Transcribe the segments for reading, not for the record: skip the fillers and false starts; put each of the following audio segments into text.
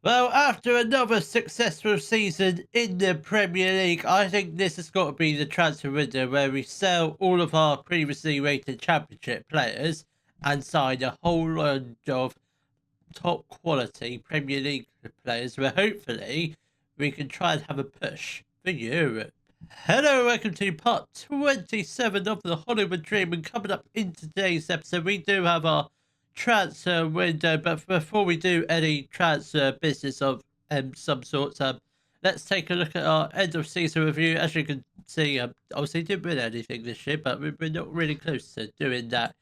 Well, after another successful season in the Premier League, I think this has got to be the transfer window where we sell all of our previously rated Championship players and sign a whole load of top quality Premier League players where hopefully we can try and have a push for Europe. Hello, welcome to part 27 of the Hollywood Dream, and coming up in today's episode we do have our transfer window, but before we do any transfer business of some sorts, let's take a look at our end of season review. As you can see, obviously didn't win anything this year, but we're not really close to doing that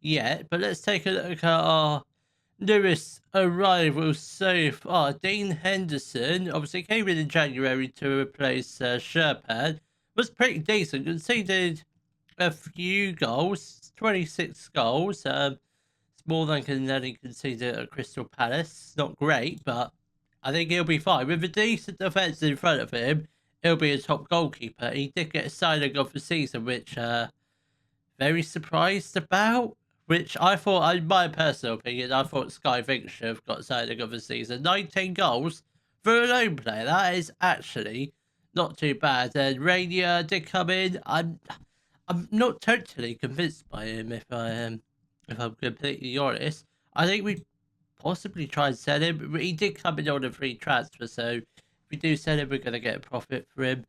yet. But let's take a look at our newest arrivals so far. Dean Henderson obviously came in January to replace Sherpan. Was pretty decent, conceded a few goals, 26 goals. It's more than he conceded at Crystal Palace. Not great, but I think he'll be fine. With a decent defence in front of him, he'll be a top goalkeeper. He did get a signing of the season, which very surprised about. Which I thought, in my personal opinion, I thought Sky Vink should have got signing of the season. 19 goals for a lone player. That is actually not too bad. And Rainier did come in. I'm not totally convinced by him, if I'm completely honest. I think we possibly try and sell him. He did come in on a free transfer, so if we do sell him, we're going to get a profit for him.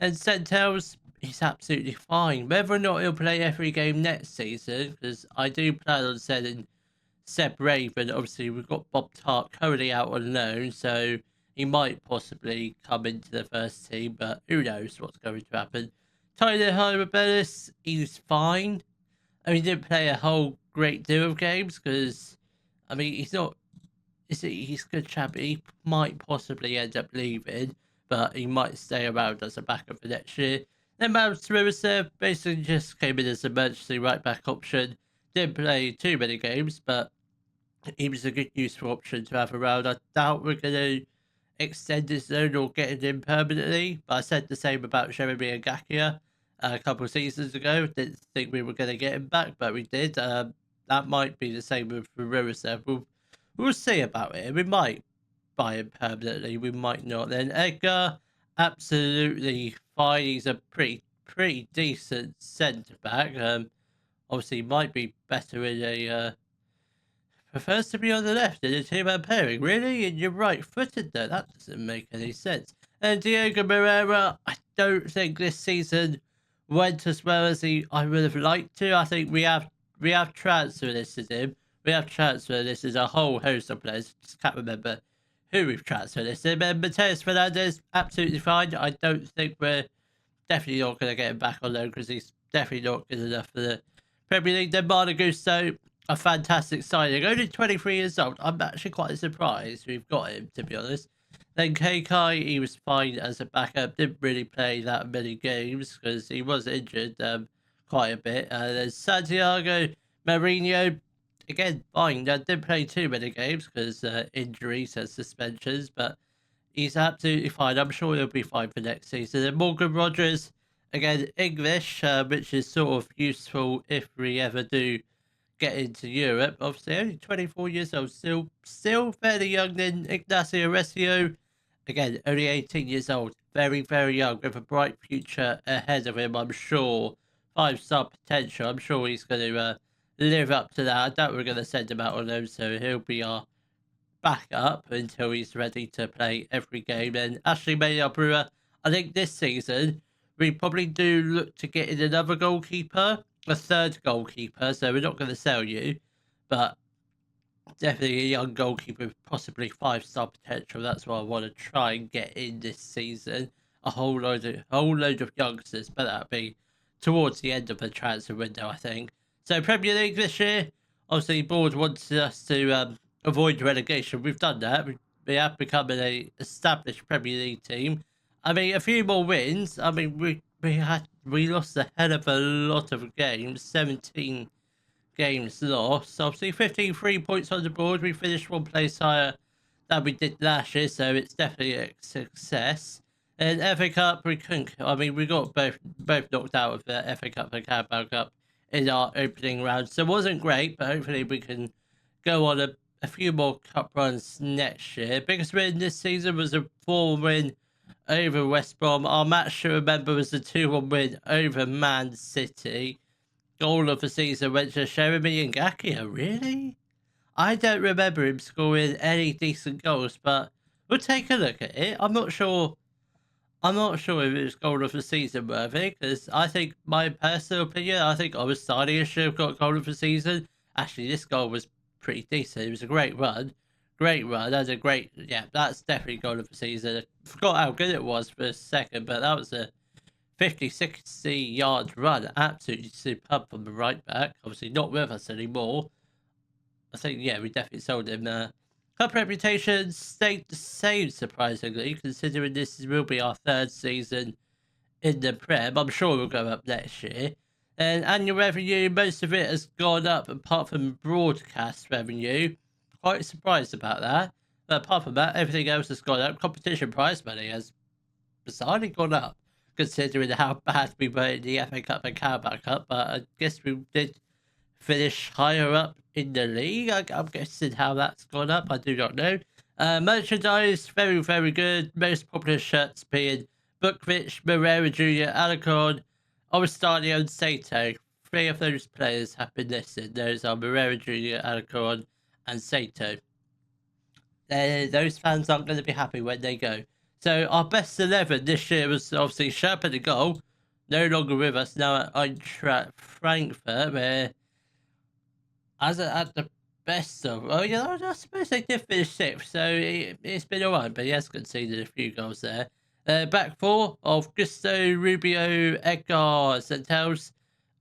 And Centels, he's absolutely fine. Whether or not he'll play every game next season, because I do plan on selling Seb Raven. Obviously, we've got Bob Tart currently out on loan, so he might possibly come into the first team, but who knows what's going to happen. Tyler Hyberbellis, he's fine. I mean, he didn't play a whole great deal of games because, I mean, he's not. He's a good chap. He might possibly end up leaving, but he might stay around as a backup for next year. Then Mount Riversev basically just came in as an emergency right back option. Didn't play too many games, but he was a good useful option to have around. I doubt we're going to extend his loan or get him in permanently, but I said the same about Jeremy Agakia a couple of seasons ago. Didn't think we were going to get him back, but we did. That might be the same with Riversev. We'll see about it. We might buy him permanently. We might not. Then Edgar, absolutely fine. He's a pretty decent centre back. Obviously might be better in a. Prefers to be on the left in a two-man pairing. Really? And you're right-footed though. That doesn't make any sense. And Diego Moreira, I don't think this season went as well as I would have liked to. I think we have transfer listed him. We have transfer listed a whole host of players. Just can't remember who we've transferred listed. And Mateus Fernandez, absolutely fine. I don't think we're definitely not going to get him back on loan because he's definitely not good enough for the Premier League. Then Marna Gusto, a fantastic signing. Only 23 years old. I'm actually quite surprised we've got him, to be honest. Then Kai, he was fine as a backup. Didn't really play that many games because he was injured quite a bit. There's Santiago Marinho, again, fine. Didn't play too many games because injuries and suspensions, but he's absolutely fine. I'm sure he'll be fine for next season. And Morgan Rogers, again, English, which is sort of useful if we ever do get into Europe. Obviously, only 24 years old, still fairly young. Then Ignacio Recio, again, only 18 years old, very, very young, with a bright future ahead of him, I'm sure. 5-star potential. I'm sure he's going to live up to that. I doubt we're going to send him out on loan, so he'll be our backup until he's ready to play every game. And Ashley Maynard Brewer, I think this season we probably do look to get in another goalkeeper, a third goalkeeper. So we're not going to sell you, but definitely a young goalkeeper with possibly 5-star potential. That's what I want to try and get in this season. A whole load of youngsters, but that'll be towards the end of the transfer window, I think. So Premier League this year, obviously, board wants us to avoid relegation. We've done that. We have become an established Premier League team. I mean, a few more wins. I mean, we lost a hell of a lot of games. 17 games lost. Obviously, 15 free points on the board. We finished one place higher than we did last year, so it's definitely a success. And FA Cup, we couldn't. I mean, we got both knocked out of the FA Cup and Carabao Cup in our opening round, so it wasn't great. But hopefully, we can go on a a few more cup runs next year. Biggest win this season was a 4 win over West Brom. Our match to remember was a 2-1 win over Man City. Goal of the season went to Jeremy Ngakia. Really? I don't remember him scoring any decent goals, but we'll take a look at it. I'm not sure if it was goal of the season worthy, because I think, my personal opinion, I think Obastani should have got goal of the season. Actually, this goal was pretty decent. It was a great run. That's a great, yeah, that's definitely goal of the season. I forgot how good it was for a second, but that was a 50, 60 yard run. Absolutely superb from the right back. Obviously not with us anymore. I think, yeah, we definitely sold him. Club reputation stayed the same, surprisingly, considering this will be our 3rd season in the Prem. I'm sure we'll go up next year. And annual revenue, most of it has gone up apart from broadcast revenue. Quite surprised about that. But apart from that, everything else has gone up. Competition prize money has bizarrely gone up, considering how bad we were in the FA Cup and Carabao Cup. But I guess we did finish higher up in the league. I'm guessing how that's gone up. I do not know. Merchandise, very, very good. Most popular shirts being Bukvich, Moreira Jr., Alarcon, Orestadio, and Sato. 3 of those players have been listed. Those are Moreira Jr., Alarcon, and Sato. Those fans aren't going to be happy when they go. So our best 11 this year was obviously Sherpa the goal, no longer with us now at Eintracht Frankfurt, where as at the best of, I suppose they did finish 6th, so it's been alright, but he has conceded a few goals there. Back 4 of Gusto, Rubio, Edgar, Centels,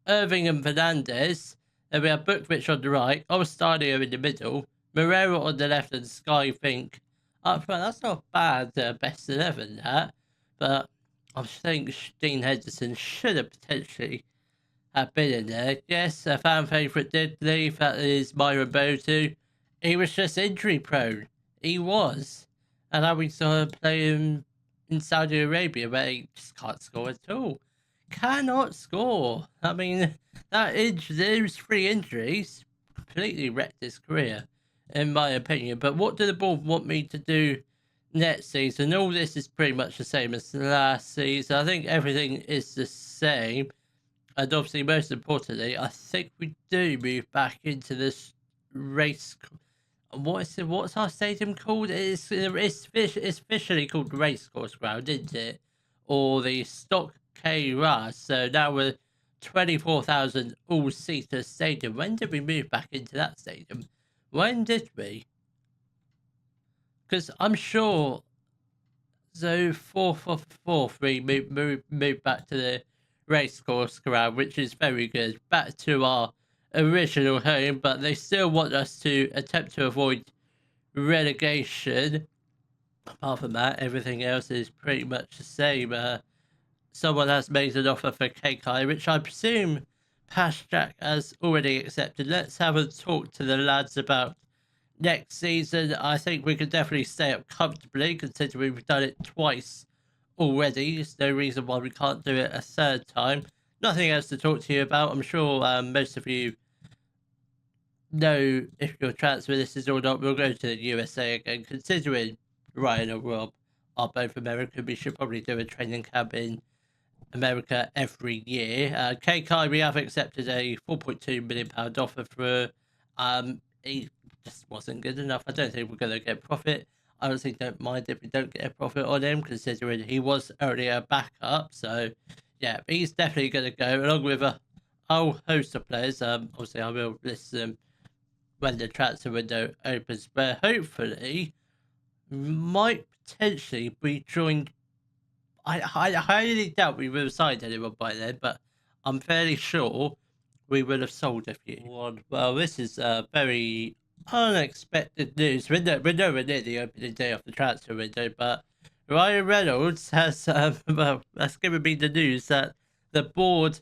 Irving, and Fernandez. Then we have Bukvich on the right, Orestadio in the middle, Moreira on the left, and Sky Fink up front. That's not bad, best 11, that. But I think Dean Henderson should have potentially have been in there. Yes, a fan favourite did leave. That is Myron Botu. He was just injury prone. He was. And now we saw him playing in Saudi Arabia, where he just can't score at all. Cannot score. I mean, those 3 injuries completely wrecked his career, in my opinion. But what do the board want me to do next season? All this is pretty much the same as last season. I think everything is the same. And obviously, most importantly, I think we do move back into this race. What's our stadium called? It's officially called Racecourse Ground, isn't it? Or the Stock K Ras. So now we're 24,000 all-seater stadium. When did we move back into that stadium? When did we? Because I'm sure. So 4th of 4th, we moved back to the Racecourse Ground, which is very good. Back to our original home, but they still want us to attempt to avoid relegation. Apart from that, everything else is pretty much the same. Someone has made an offer for KK, which I presume Pashjak has already accepted. Let's have a talk to the lads about next season. I think we can definitely stay up comfortably, considering we've done it twice already. There's no reason why we can't do it a 3rd time. Nothing else to talk to you about. I'm sure most of you know if your transfer list is or not. We'll go to the USA again. Considering Ryan or Rob are both American, we should probably do a training camp in America every year. KK, we have accepted a £4.2 million offer for. He just wasn't good enough. I don't think we're going to get profit. I honestly don't mind if we don't get a profit on him, considering he was only a backup. So, yeah, he's definitely going to go, along with a whole host of players. Obviously, I will list them when the transfer window opens, where hopefully might potentially be joined. I highly doubt we would have signed anyone by then, but I'm fairly sure we would have sold a few. Well, this is very unexpected news. We're nowhere near the opening day of the transfer window, but Ryan Reynolds has that's given me the news that the board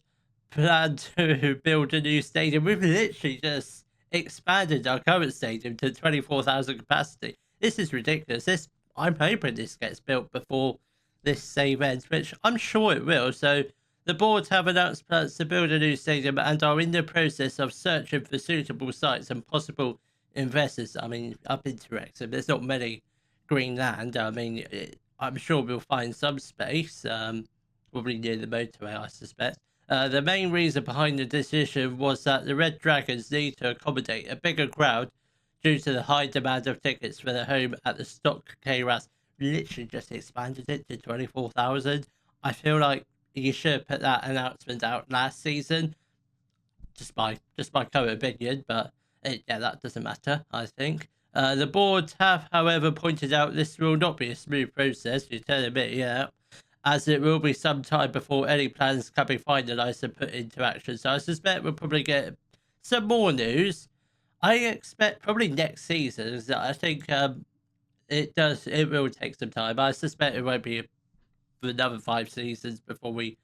plan to build a new stadium. We've literally just expanded our current stadium to 24,000 capacity. This is ridiculous. I'm hoping this gets built before this save ends, which I'm sure it will. So the board have announced plans to build a new stadium and are in the process of searching for suitable sites and possible investors. I mean, up into Wrexham, there's not many green land. I mean, I'm sure we'll find some space, probably near the motorway, I suspect. The main reason behind the decision was that the Red Dragons need to accommodate a bigger crowd due to the high demand of tickets for their home at the Stock KRAS. Literally just expanded it to 24,000. I feel like you should have put that announcement out last season, just my current opinion, but yeah, that doesn't matter, I think. The board have, however, pointed out this will not be a smooth process, you're telling me, yeah, as it will be some time before any plans can be finalised and put into action. So I suspect we'll probably get some more news. I expect probably next season. I think it will take some time. I suspect it won't be for another 5 seasons before we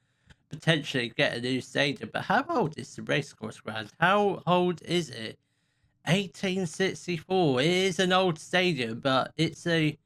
potentially get a new stadium. But how old is the racecourse ground? How old is it? 1864. It is an old stadium, but it's a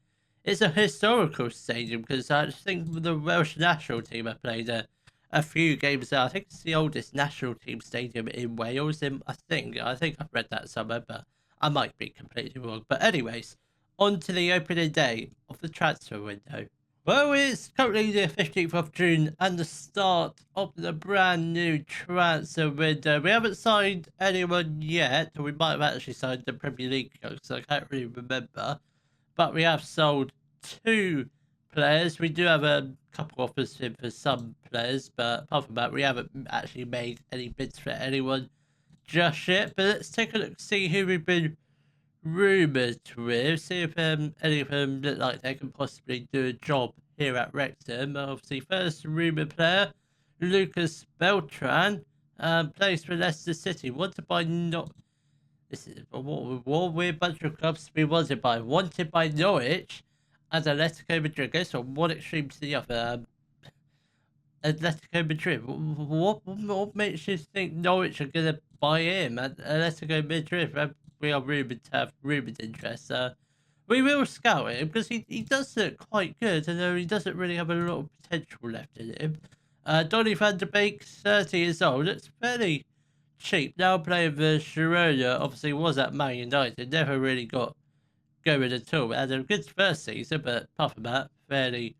historical stadium because I think the Welsh national team have played a few games there. I think it's the oldest national team stadium in Wales. I think I've read that somewhere, but I might be completely wrong. But anyways, on to the opening day of the transfer window. Well, it's currently the 15th of June and the start of the brand new transfer window. We haven't signed anyone yet, or we might have actually signed the Premier League because I can't really remember. But we have sold 2 players. We do have a couple offers in for some players, but apart from that, we haven't actually made any bids for anyone just yet. But let's take a look, see who we've been rumoured with, see if any of them look like they can possibly do a job here at Wrexham. Obviously, first rumoured player, Lucas Beltran, plays for Leicester City. Wanted by not. This is what weird bunch of clubs to be wanted by. Wanted by Norwich and Atletico Madrid. Goes from one extreme to the other. Atletico Madrid. What makes you think Norwich are going to buy him at Atletico Madrid? We are rumoured to have rumoured interest. We will scout him because he does look quite good, and he doesn't really have a lot of potential left in him. Donny van der Beek, 30 years old, looks fairly cheap. Now playing for Girona, obviously was at Man United, never really got going at all. Had a good first season, but apart from that, fairly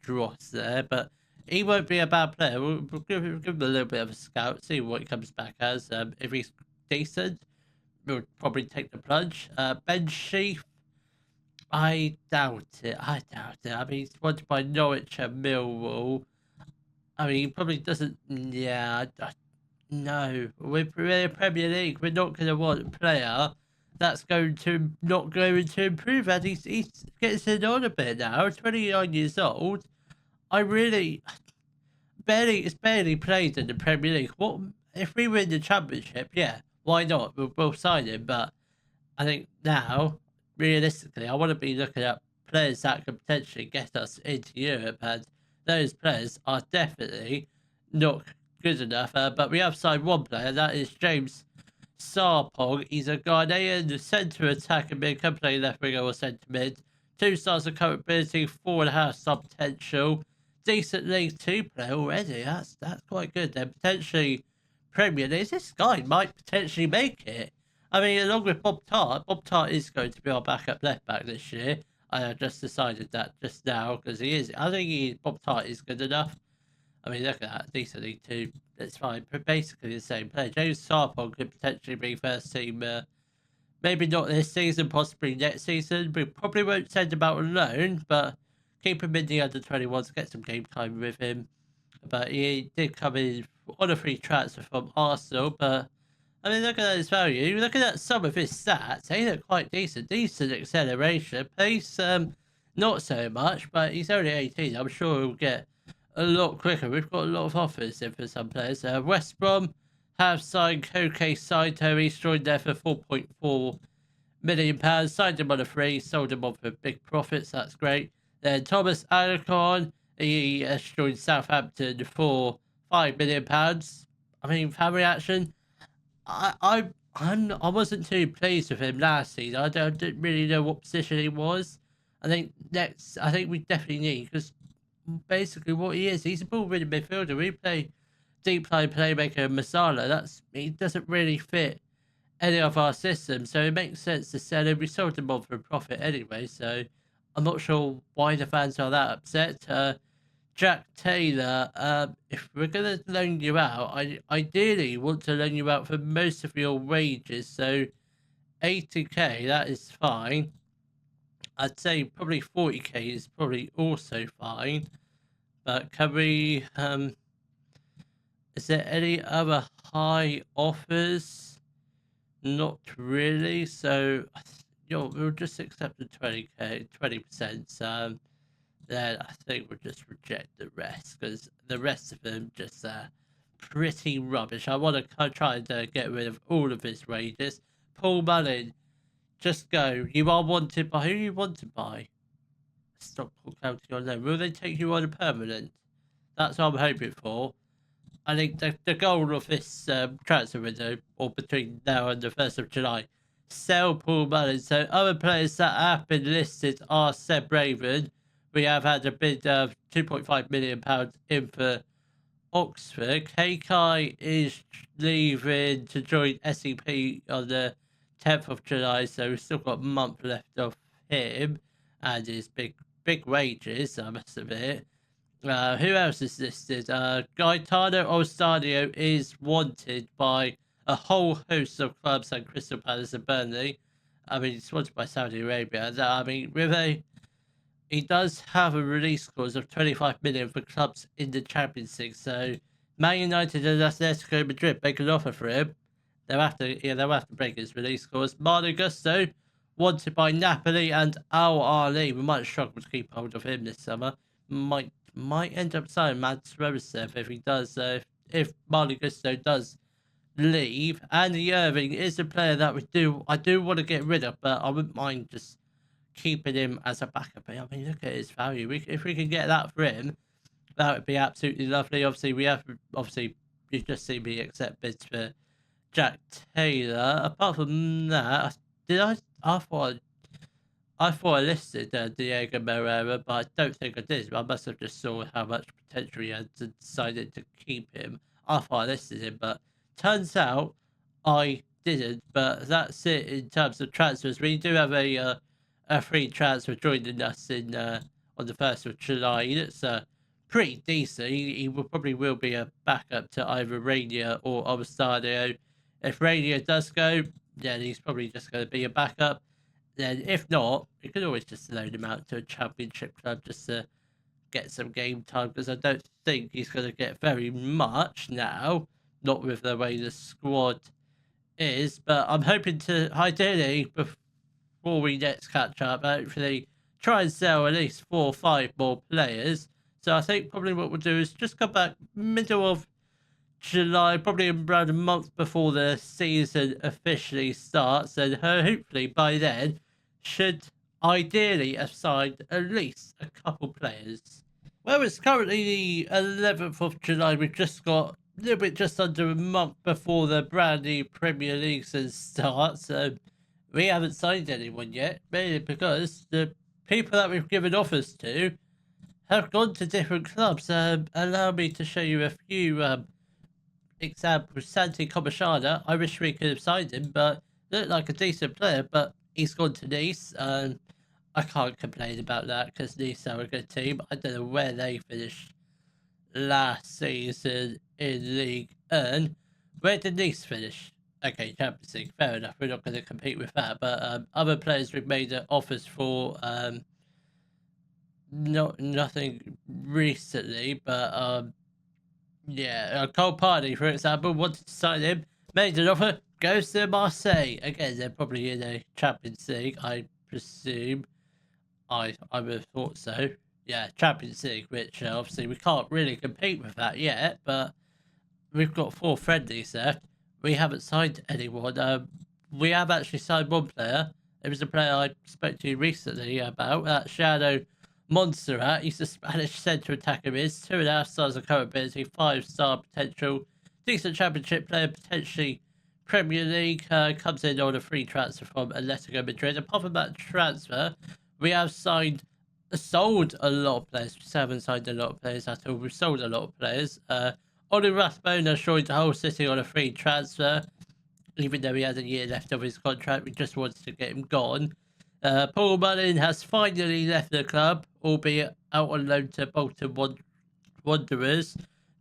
dross there. But he won't be a bad player. We'll give him a little bit of a scout, see what he comes back as. If he's decent, we'll probably take the plunge. Ben Sheaf, I doubt it. I mean, he's wanted by Norwich and Millwall. I mean, he probably doesn't. Yeah, no. We're the Premier League. We're not going to want a player that's not going to improve. And he's getting on a bit now. 29 years old. I really it's barely played in the Premier League. What if we win the Championship? Yeah, why not? We'll sign him. But I think now, realistically, I want to be looking at players that could potentially get us into Europe, and those players are definitely not good enough. But we have signed one player, that is James Sarpong. He's a Ghanaian centre attacker mid, can play left winger or centre mid. 2 stars of current ability, 4.5 star potential. Decent League 2 player already. That's quite good. Then potentially Premier League. This guy might potentially make it. I mean, along with Bob Tart. Bob Tart is going to be our backup left back this year. I just decided that just now because he is. I think Bob Tart is good enough. I mean, look at that. Decent League 2. It's fine. But basically the same player. James Sarpong could potentially be first team. Maybe not this season, possibly next season. We probably won't send him out alone, but keep him in the under 21s, get some game time with him. But he did come in on a free transfer from Arsenal. But I mean, look at his value. Looking at some of his stats, they look quite decent. Decent acceleration, pace, not so much. But he's only 18. I'm sure he'll get a lot quicker. We've got a lot of offers in for some players. West Brom have signed Koke Saito. He's joined there for £4.4 million. Signed him on a free, sold him on for big profits. That's great. Then Thomas Alacon, he has joined Southampton for £5 million. I mean, fan reaction. I wasn't too pleased with him last season. I didn't really know what position he was. I think we definitely need, because basically what he is, he's a ball-winning midfielder. We play deep line playmaker Masala. He doesn't really fit any of our systems, so it makes sense to sell him. We sold him on for a profit anyway, so I'm not sure why the fans are that upset. Jack Taylor, if we're gonna loan you out, I ideally want to loan you out for most of your wages, so 80k, that is fine. I'd say probably 40k is probably also fine. But can we, is there any other high offers? Not really. So, we'll just accept the 20k, 20%. Then I think we'll just reject the rest because the rest of them just pretty rubbish. I want to try and get rid of all of his wages. Paul Mullin, just go. You are wanted by who you wanted by. Stockport County on loan. Will they take you on a permanent? That's what I'm hoping for. I think the goal of this transfer window, or between now and the 1st of July, sell Paul Mullin. So other players that have been listed are Seb Raven. We have had a bid of £2.5 million in for Oxford. KK is leaving to join SEP on the 10th of July, so we've still got a month left of him and his big wages, I must admit. Who else is listed? Gaetano Ostadio is wanted by a whole host of clubs like Crystal Palace and Burnley. I mean, he's wanted by Saudi Arabia. I mean, he does have a release clause of 25 million for clubs in the Champions League. So, Man United and Atletico Madrid make an offer for him. They'll have to break his release clause. Malo Gusto, wanted by Napoli and Al Ahly. We might struggle to keep hold of him this summer. Might end up signing Mads Rosev if he does. If Malo Gusto does leave. Andy Irving is a player that I do want to get rid of, but I wouldn't mind just keeping him as a backup. I mean, look at his value. If we can get that for him, that would be absolutely lovely. Obviously, you've just seen me accept bids for Jack Taylor. Apart from that, I thought I listed Diego Moreira, but I don't think I did. I must have just saw how much potential he had and decided to keep him. I thought I listed him, but turns out I didn't. But that's it in terms of transfers. We do have a free transfer joining us in on the 1st of July. It's pretty decent. He probably will be a backup to either Rainier or Obastadio. If Rainier does go, then he's probably just going to be a backup. Then if not, you could always just loan him out to a championship club just to get some game time, because I don't think he's going to get very much now, not with the way the squad is. But I'm hoping to, ideally, before we next catch up, hopefully try and sell at least 4 or 5 more players. So I think probably what we'll do is just come back middle of July, probably around a month before the season officially starts, and hopefully by then should ideally have signed at least a couple players. Well, it's currently the 11th of July. We've just got a little bit just under a month before the brand new Premier League starts. We haven't signed anyone yet, mainly because the people that we've given offers to have gone to different clubs. Allow me to show you a few examples. Santi Comashana, I wish we could have signed him, but looked like a decent player, but he's gone to Nice. I can't complain about that because Nice are a good team. I don't know where they finished last season in League 1. Where did Nice finish? Okay, Champions League, fair enough. We're not going to compete with that. But other players we've made offers for, nothing recently. But yeah, Cole Party, for example, wanted to sign him, made an offer, goes to Marseille. Again, they're probably in a Champions League, I presume. I would have thought so. Yeah, Champions League, which obviously we can't really compete with that yet, but we've got 4 friendlies left. We haven't signed anyone. We have actually signed one player. It was a player I spoke to you recently about, Shadow Montserrat. He's a Spanish centre attacker, is 2.5 stars of current ability, 5-star potential, decent championship player, potentially Premier League. Comes in on a free transfer from Atletico Madrid. Apart from that transfer, we have sold a lot of players. We haven't signed a lot of players at all. We've sold a lot of players. Olu Rathbone joined the whole city on a free transfer. even though he had a year left of his contract. We just wanted to get him gone. Paul Mullin has finally left the club, albeit out on loan to Bolton Wanderers.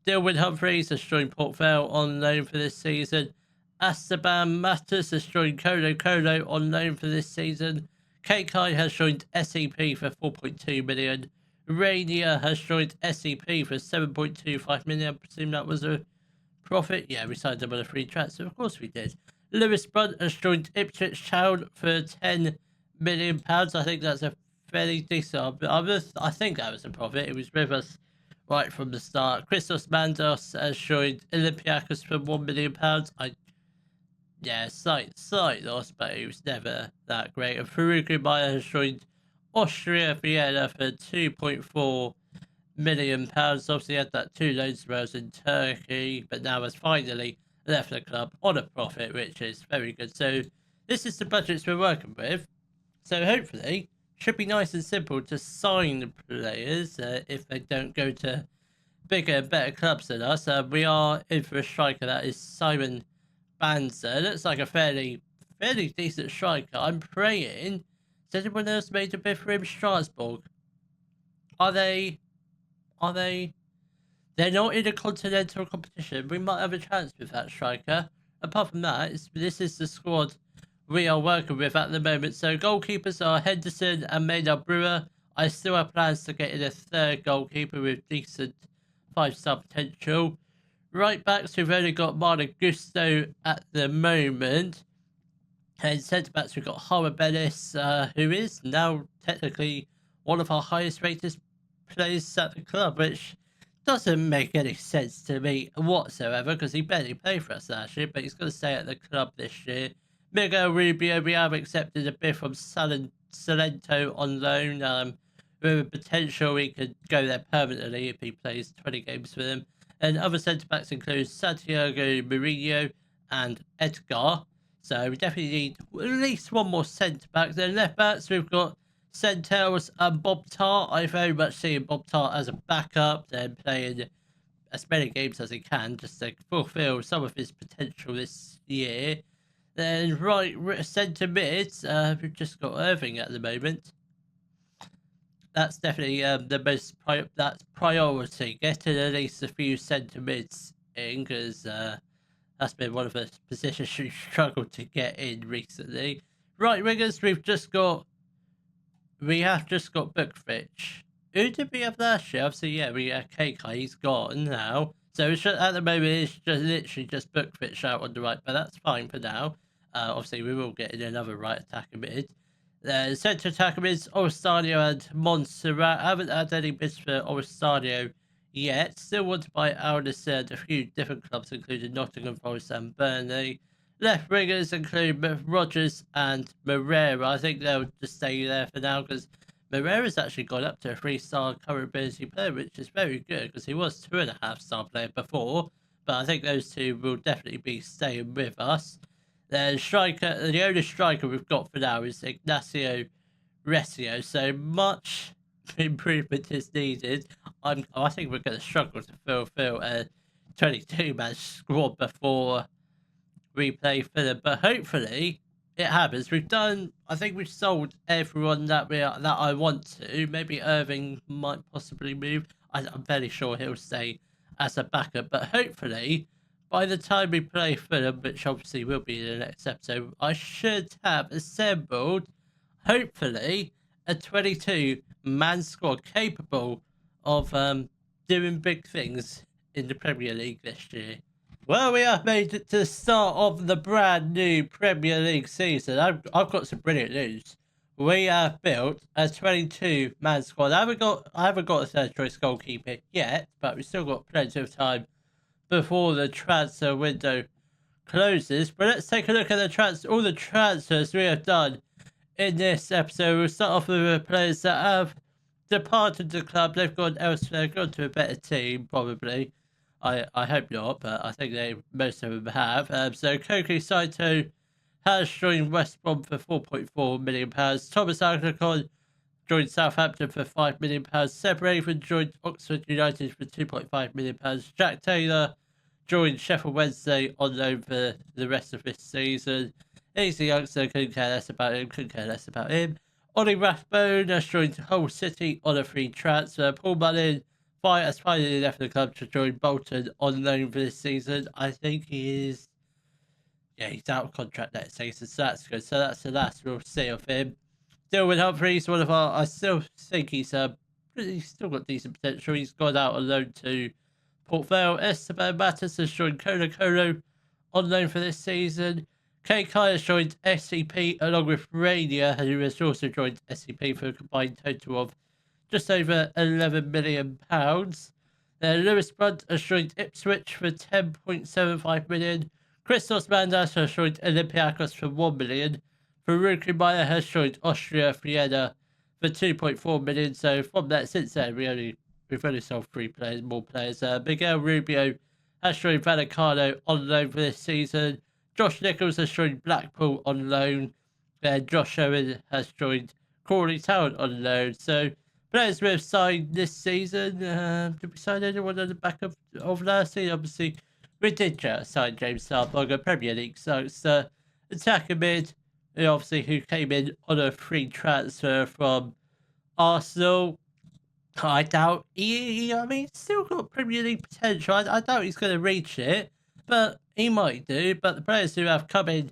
Dilwyn Humphreys has joined Port Vale on loan for this season. Esteban Matas has joined Colo Colo on loan for this season. Kai has joined SEP for 4.2 million. Rainier has joined SEP for 7.25 million. I presume that was a profit. Yeah, we signed him on a free transfer. Of course we did. Lewis Brunt has joined Ipswich Town for £10 million. I think that's a fairly decent. I think that was a profit. It was with us right from the start. Christos Mandos has joined Olympiacos for £1 million. Slight loss, but it was never that great. And Farouk Umaya has joined Austria Vienna for £2.4 million. Obviously, had that 2 loan spells in Turkey, but now has finally left the club on a profit, which is very good. So, this is the budgets we're working with. So, hopefully, should be nice and simple to sign players if they don't go to bigger and better clubs than us. We are in for a striker that is Simon Banzer. Looks like a fairly decent striker. I'm praying. Has anyone else made a bid for him? Strasbourg. Are they? They're not in a continental competition. We might have a chance with that striker. Apart from that, this is the squad we are working with at the moment. So goalkeepers are Henderson and Maynard Brewer. I still have plans to get in a third goalkeeper with decent 5-star potential. Right backs, we've only got Marlon Gusto at the moment. And centre backs, we've got Hara Bellis, who is now technically one of our highest rated players at the club, which doesn't make any sense to me whatsoever because he barely played for us last year, but he's going to stay at the club this year. Miguel Rubio, we have accepted a bid from Salento on loan. With a potential he could go there permanently if he plays 20 games for them. And other centre-backs include Santiago Murillo and Edgar. So we definitely need at least one more centre-back. Then left-backs, we've got Centels and Bob Tart. I very much see Bob Tart as a backup, then playing as many games as he can just to fulfil some of his potential this year. Then right centre mids, we've just got Irving at the moment. That's definitely the most that's priority. Getting at least a few centre mids in because that's been one of the positions we've struggled to get in recently. Right wingers, we have just got Bookfitch. Who did we have last year? Obviously, yeah, we had KK. He's gone now. So it's just, at the moment, it's just literally just Bookfitch out on the right, but that's fine for now. Obviously, we will get in another right attacker mid. Centre attacker mids, Oristadio and Montserrat. I haven't had any bids for Oristadio yet. Still want to buy Alderson at a few different clubs, including Nottingham Forest and Burnley. Left wingers include Rogers and Moreira. I think they'll just stay there for now because Moreira's actually gone up to a 3-star current ability player, which is very good because he was 2.5-star player before. But I think those two will definitely be staying with us. The only striker we've got for now is Ignacio Recio. So much improvement is needed. I think we're going to struggle to fulfill a 22-man squad before we play for them. But hopefully it happens. I think we've sold everyone that I want to. Maybe Irving might possibly move. I'm fairly sure he'll stay as a backup. But hopefully, by the time we play Fulham, which obviously will be in the next episode, I should have assembled, hopefully, a 22-man squad capable of doing big things in the Premier League this year. Well, we have made it to the start of the brand new Premier League season. I've got some brilliant news. We have built a 22-man squad. I haven't got a third choice goalkeeper yet, but we've still got plenty of time before the transfer window closes. But let's take a look at all the transfers we have done in this episode. We'll start off with the players that have departed the club. They've gone elsewhere, gone to a better team, probably. I hope not, but I think most of them have. So Koki Saito has joined West Brom for £4.4 million. Thomas Alcacon joined Southampton for £5 million. Seb Raven joined Oxford United for £2.5 million. Jack Taylor joined Sheffield Wednesday on loan for the rest of this season. He's a youngster, couldn't care less about him. Ollie Rathbone has joined Hull City on a free transfer. Paul Mullin has finally left the club to join Bolton on loan for this season. I think he is. Yeah, he's out of contract next season, so that's good. So that's the last we'll see of him. Dylan Humphreys, one of our. I still think he's still got decent potential. He's gone out on loan to Port Vale. Esteban Matas has joined Colo Colo on loan for this season. Kay Kai has joined SCP along with Rainier, who has also joined SCP for a combined total of just over £11 million. Lewis Brunt has joined Ipswich for £10.75 million. Christos Mandas has joined Olympiacos for £1 million. Farouk Meyer has joined Austria Vienna for £2.4 million. So from that, since then, we've only sold more players. Miguel Rubio has joined Vallecano on loan for this season. Josh Nichols has joined Blackpool on loan. And Josh Owen has joined Crawley Town on loan. So players we have signed this season. Did we sign anyone on the back of last season? Obviously, we did sign James Sarbog, a Premier League youngster. Attacker mid, obviously, who came in on a free transfer from Arsenal. I doubt he's still got Premier League potential. I doubt he's going to reach it, but he might do. But the players who have come in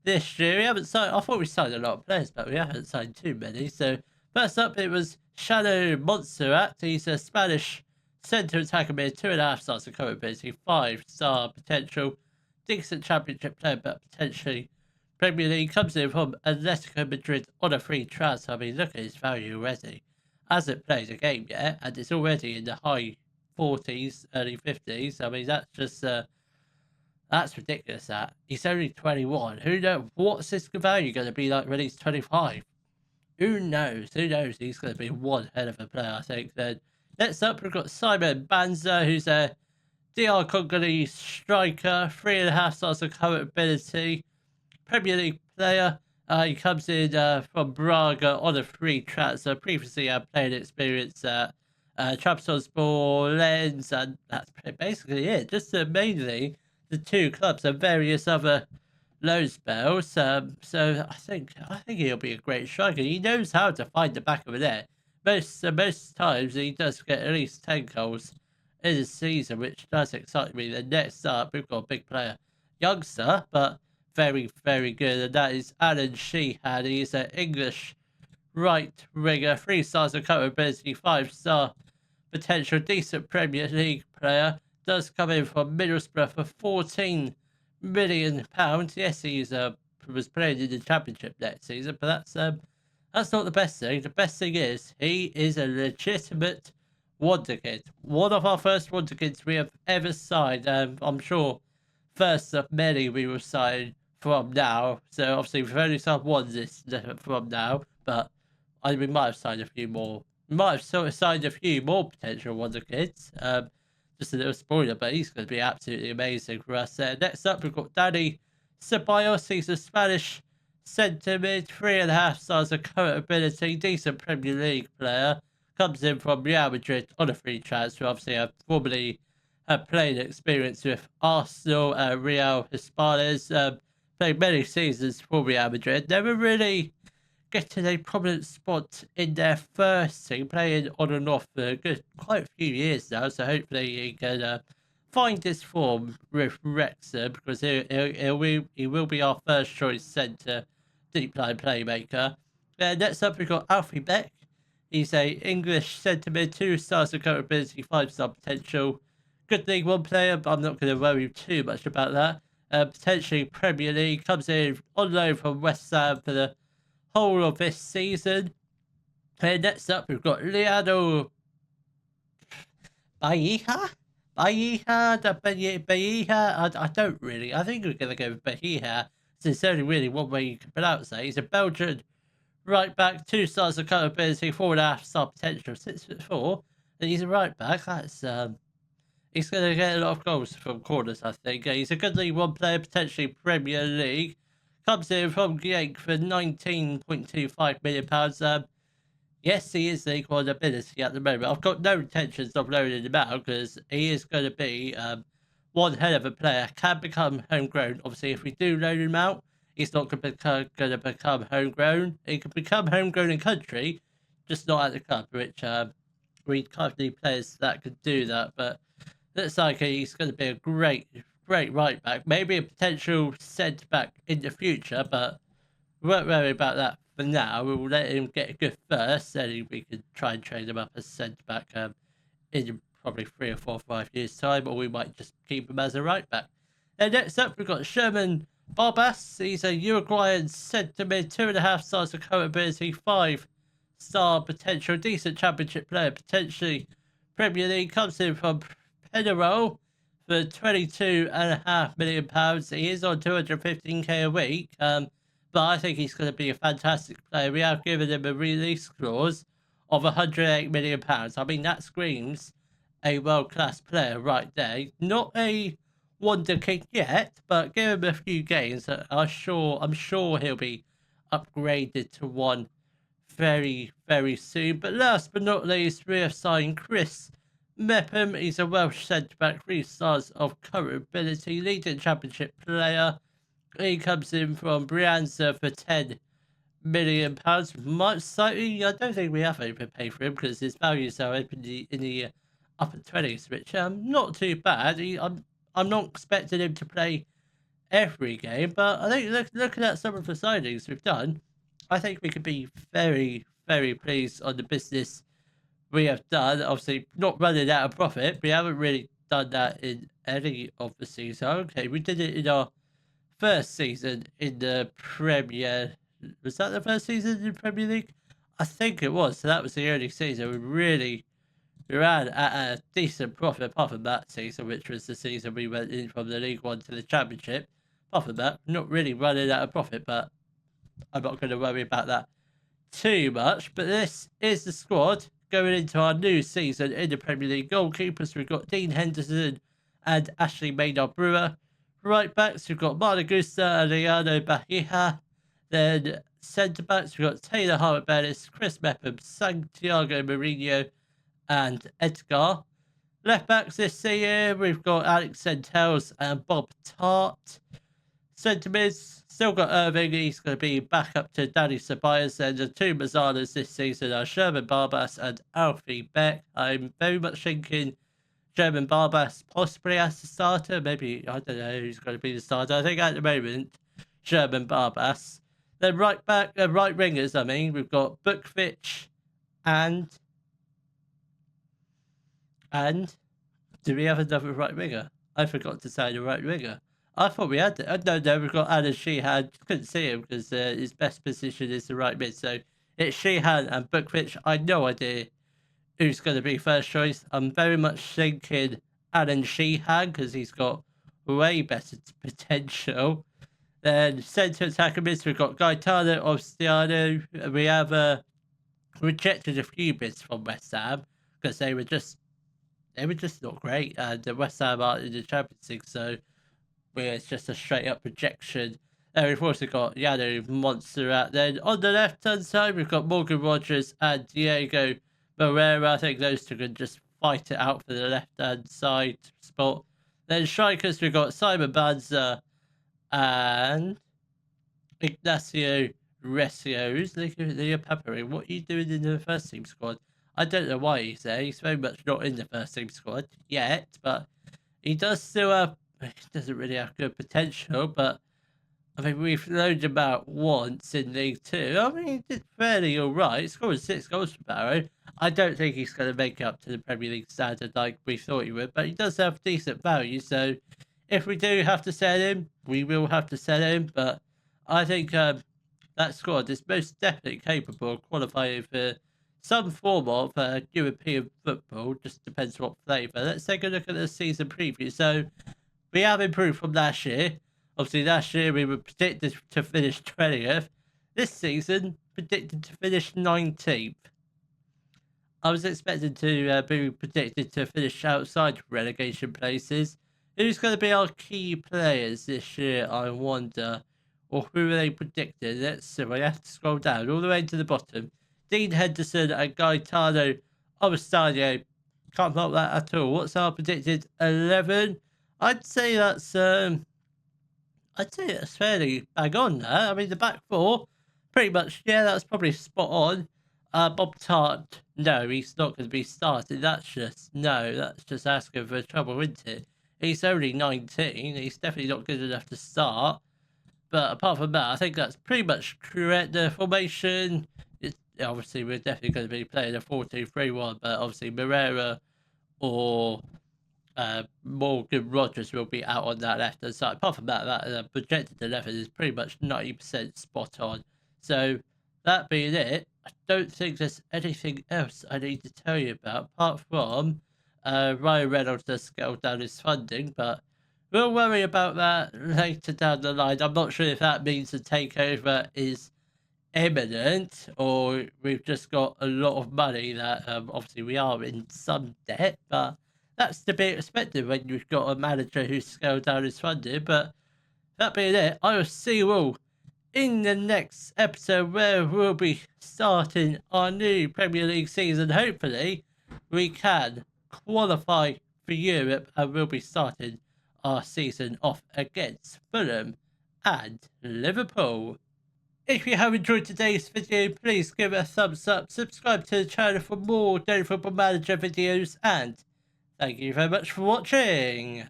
this year, we haven't signed. I thought we signed a lot of players, but we haven't signed too many. So first up, it was Shadow Montserrat. He's a Spanish centre attacker mid, 2.5 stars of current ability, 5-star potential, decent championship player, but potentially Premier League. Comes in from Atletico Madrid on a free transfer. I mean, look at his value already. Hasn't played a game yet, and it's already in the high 40s, early 50s. I mean, that's just that's ridiculous. That he's only 21. Who knows what's his value going to be like when he's 25? Who knows? Who knows? He's going to be one hell of a player, I think. Then next up, we've got Simon Banza, who's a DR Congolese striker, 3.5 stars of current ability, Premier League player. He comes in from Braga on a free transfer. Previously had playing experience at Trabzonspor, Lens, and that's basically it. Just mainly the two clubs and various other loan spells. So I think he'll be a great striker. He knows how to find the back of the net. Most times he does get at least 10 goals in a season, which does excite me. Then next up, we've got a big player, youngster, but very, very good, and that is Alan Sheehan. He's an English right winger, 3 stars of current ability, 5-star potential, decent Premier League player. Does come in from Middlesbrough for £14 million. Yes, he was playing in the Championship next season, but that's not the best thing. The best thing is he is a legitimate wonderkid. One of our first wonderkids we have ever signed. I'm sure first of many we will sign from now. So obviously we've only signed one from now, but we might have signed a few more. We might have sort of signed a few more potential wonderkids. Just a little spoiler, but he's going to be absolutely amazing for us. Next up, we've got Danny Ceballos. He's a Spanish centre mid, 3.5 stars of current ability, decent Premier League player. Comes in from Real Madrid on a free transfer. Obviously, I've formerly had playing experience with Arsenal, Real Hispanes. Played many seasons for Real Madrid. Never really getting a prominent spot in their first team, playing on and off for quite a few years now. So hopefully he can find his form with Wrexham, because he will be our first choice centre deep line playmaker. Next up, we've got Alfie Beck. He's a English centre mid, 2 stars of current ability, 5-star potential. Good League One player, but I'm not going to worry too much about that. Potentially Premier League. Comes in on loan from West Ham for the whole of this season. Next up, we've got Leandro Bahia. I don't really. I think we're going to go with Bahia. There's only really one way you can pronounce that. He's a Belgian right back, 2 stars of current ability, 4.5-star potential, 6'4", and he's a right back. That's he's going to get a lot of goals from corners, I think. He's a good League One player, potentially Premier League. Comes in from Genk for £19.25 million. Yes, he is League One ability at the moment. I've got no intentions of loaning him out, because he is going to be one hell of a player, can become homegrown. Obviously, if we do loan him out, he's not going to become homegrown. He can become homegrown in country, just not at the club, which we kind of need players that could do that. But looks like he's going to be a great right back, maybe a potential centre back in the future, but we won't worry about that for now. We'll let him get good first, then we can try and train him up as centre back in probably 3 or 4 or 5 years' time, or we might just keep him as a right back. And next up, we've got Sherman Barbas. He's a Uruguayan centre mid, 2.5 stars of current ability, 5-star potential, decent championship player, potentially Premier League. Comes in from Penarol for £22.5 million. He is on 215k a week, but I think he's going to be a fantastic player. We have given him a release clause of £108 million. I mean, that screams a world-class player right there. Not a wonder kid yet, but give him a few games. I'm sure he'll be upgraded to one very soon. But last but not least, we have signed Chris Mepham. He's a Welsh centre-back, 3 stars of current ability, leading championship player. He comes in from Brianza for £10 million. Much slightly, I don't think we have overpaid for him because his values are up in the upper 20s, which not too bad. I'm not expecting him to play every game, but I think looking at some of the signings we've done, I think we could be very pleased on the business we have done. Obviously, not running out of profit. We haven't really done that in any of the season. Okay, we did it in our first season in the Premier. Was that the first season in the Premier League? I think it was. So that was the only season we ran at a decent profit. Apart from that season, which was the season we went in from the League One to the Championship. Apart from that, not really running out of profit, but I'm not going to worry about that too much. But this is the squad going into our new season in the Premier League. Goalkeepers, we've got Dean Henderson and Ashley Maynard-Brewer. Right backs, we've got Maragusa and Liano Bahia. Then centre backs, we've got Taylor Harwood-Bellis, Chris Mepham, Santiago Mourinho, and Edgar. Left backs this year, we've got Alex Sentels and Bob Tart. Centre mids, still got Irving. He's going to be back up to Danny Ceballos. And the 2 Mazzanas this season are Sherman Barbas and Alfie Beck. I'm very much thinking Sherman Barbas possibly as the starter. Maybe, I don't know who's going to be the starter. I think at the moment, Sherman Barbas. Then right wingers, I mean, we've got Bukvich and do we have another right winger? I forgot to say the right winger. I thought we had it. No, we've got Alan Sheehan. Couldn't see him because his best position is the right mid. So it's Sheehan and Bukvich. I had no idea who's going to be first choice. I'm very much thinking Alan Sheehan because he's got way better potential. Then centre attacker mids, we've got Gaetano Ostiano. We have rejected a few bids from West Ham because they were just not great. And West Ham are in the Champions League, so it's just a straight up rejection. Then we've also got Yano Monster out. Then on the left hand side, we've got Morgan Rogers and Diego Moreira. I think those two can just fight it out for the left hand side spot. Then strikers, we've got Simon Banza and Ignacio Recio. Who's Leo Papari? What are you doing in the first team squad? I don't know why he's there. He's very much not in the first team squad yet, but he does still have. He doesn't really have good potential, but I mean, we've loaned him out once in League Two. I mean, he did fairly all right. He scored 6 goals for Barrow. I don't think he's going to make it up to the Premier League standard like we thought he would, but he does have decent value. So if we do have to sell him, we will have to sell him. But I think that squad is most definitely capable of qualifying for some form of European football. Just depends what flavour. Let's take a look at the season preview. So we have improved from last year. Obviously, last year we were predicted to finish 20th. This season, predicted to finish 19th. I was expecting to be predicted to finish outside relegation places. Who's going to be our key players this year, I wonder? Or who are they predicted? Let's see. I have to scroll down all the way to the bottom. Dean Henderson and Gaetano Obastadio. Can't help that at all. What's our predicted 11? I'd say that's fairly bang on there. I mean, the back four, pretty much, yeah, that's probably spot on. Bob Tart, no, he's not going to be starting. That's just asking for trouble, isn't it? He's only 19. He's definitely not good enough to start. But apart from that, I think that's pretty much correct. The formation, obviously, we're definitely going to be playing a 4-2-3-1, but obviously, Moreira or Morgan Rogers will be out on that left-hand side. Apart from that, projected 11 is pretty much 90% spot on. So, that being it, I don't think there's anything else I need to tell you about, apart from Ryan Reynolds has scaled down his funding, but we'll worry about that later down the line. I'm not sure if that means the takeover is imminent or we've just got a lot of money that obviously we are in some debt, but that's to be expected when you've got a manager who's scaled down his funding. But that being it, I will see you all in the next episode where we'll be starting our new Premier League season. Hopefully, we can qualify for Europe and we'll be starting our season off against Fulham and Liverpool. If you have enjoyed today's video, please give it a thumbs up, subscribe to the channel for more Daily Football Manager videos, and thank you very much for watching.